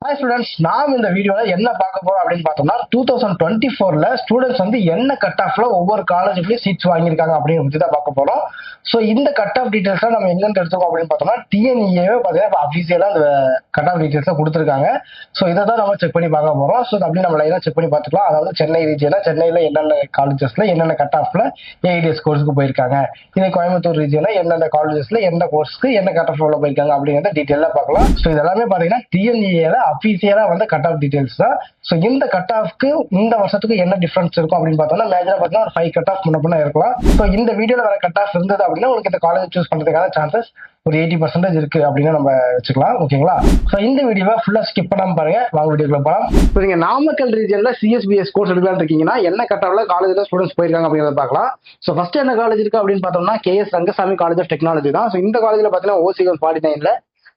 Hi students, நாம் இந்த வீடியோல என்ன பார்க்க போறோம் அப்படின்னு பார்த்தோம்னா 2024ல ஸ்டூடெண்ட்ஸ் வந்து என்ன கட் ஆஃப்ல ஒவ்வொரு காலேஜ்லயும் சீட்ஸ் வாங்கியிருக்காங்க அப்படின்னு பத்தி தான் பார்க்க போறோம். ஸோ இந்த கட் ஆஃப் டீடைல்ஸ் நம்ம எங்க எடுத்துக்கோம் அப்படின்னு பார்த்தோம்னா டிஎன்இஏ பார்த்தீங்கன்னா அபிஷியலா அந்த கட் ஆஃப் டீடைல்ஸ் கொடுத்துருக்காங்க. ஸோ இதை தான் நம்ம செக் பண்ணி பார்க்க போறோம். ஸோ அப்படி நம்ம லைனா செக் பண்ணி பார்த்துக்கலாம். அதாவது சென்னை ரீஜியனா சென்னையில என்னென்ன காலேஜஸ்ல என்னென்ன கட் ஆஃப்ல ஏஐடிஎஸ் கோர்ஸ்க்கு போயிருக்காங்க, இதே கோயம்புத்தூர் ரீஜியனா எந்தெந்த காலேஜஸ்ல என்ன கோர்ஸ்க்கு என்ன கட் ஆஃப் போயிருக்காங்க அப்படிங்கிறத டீட்டெயிலா பார்க்கலாம். ஸோ இதெல்லாமே பாத்தீங்கன்னா டிஎன்இஏல அபிஷியலா வந்து கட் ஆஃப் டீடைல்ஸ் தான். ஸோ இந்த கட் ஆஃப்க்கு இந்த வருஷத்துக்கு என்ன டிஃபரன்ஸ் இருக்கும் அப்படின்னு பார்த்தோம்னா மேஜரா பார்த்தீங்கன்னா ஒரு 5 கட் ஆஃப் முன்ன இருக்கலாம். ஸோ இந்த வீடியோல வர கட் ஆஃப் இருந்தது அப்படின்னா உங்களுக்கு இந்த காலேஜ் சூஸ் பண்றதுக்கான சான்சஸ் ஒரு 80% இருக்கு அப்படின்னு நம்ம வச்சுக்கலாம். ஓகேங்களா? ஸோ இந்த வீடியோவை ஃபுல்லா ஸ்கிப் பண்ணாம பாருங்க. வாங்க வீடியோக்குள்ள போகலாம். இப்போ நீங்க நாமக்கல் ரீஜன்ல சிஎஸ்பிஎஸ் கோர்ஸ் எடுக்கலாம்னு இருக்கீங்கன்னா என்ன கட் ஆஃப்ல காலேஜ்ல ஸ்டூடெண்ட்ஸ் போயிருக்காங்க அப்படிங்கிறத பார்க்கலாம். ஸோ ஃபர்ஸ்ட் என்ன காலேஜ் இருக்கு அப்படின்னு பார்த்தோம்னா KS Rangasamy college of technology தான். ஸோ இந்த காலேஜ்ல பார்த்தீங்கன்னா ஓசி 49ல,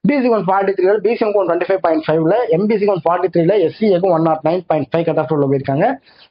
பிசி 143ல, பிசிஎம் 125.5ல, எம்பிசி 143ல, எஸ்சிஏக்கு 109.5 கட் ஆஃப் உள்ள போயிருக்காங்க.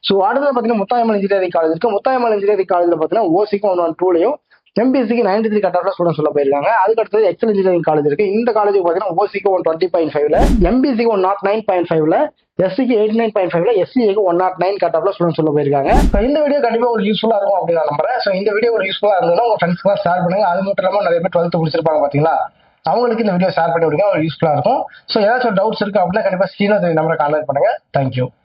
ஸோ அடுத்தது பார்த்தீங்கன்னா முத்தாயம்மாள் இன்ஜினியரிங் காலேஜ் இருக்கு. முத்தாயம்மாள் இன்ஜினியரிங் காலேஜ்ல பார்த்தீங்கன்னா ஓசிக்கு 112லையும் எம்பிசிக்கு 93 கட் ஆஃப்ல ஸ்டூடெண்ட்ஸ் உள்ள போயிருக்காங்க. அதுக்கு அடுத்தது எக்ஸல் இன்ஜினியரிங் காலேஜ் இருக்கு. இந்த காலேஜுக்கு பார்த்தீங்கன்னா ஓசிக்கு 120.5ல, எம்பிசிக்கு 109.5ல, எஸ்சிக்கு 89.5ல, எஸ்சிஏக்கு 109 கட் ஆஃப்ல ஸ்டூடெண்ட்ஸ் உள்ள போயிருக்காங்க. இந்த வீடியோ கண்டிப்பா ஒரு யூஸ்ஃபுல்லா இருக்கும் அப்படின்னு நான் நம்புறேன். ஸோ இந்த வீடியோ ஒரு யூஸ்ஃபுல்லா இருந்ததுன்னா உங்க ஃப்ரெண்ட்ஸ்க்கு ஷேர் பண்ணுங்க. அது மட்டும் இல்லாம நிறைய பேர் 12th முடிச்சிருப்பாங்க பாத்தீங்களா, அவங்களுக்கு இந்த வீடியோ ஷேர் பண்ணி விடுங்க. யூஸ்ஃபுல்லா இருக்கும். ஸோ ஏதாச்சும் டவுட்ஸ் இருக்கு அப்படின்னா கண்டிப்பா ஸ்ரீநாத் நம்பரை கான்டாக்ட் பண்ணுங்க. தேங்க்யூ.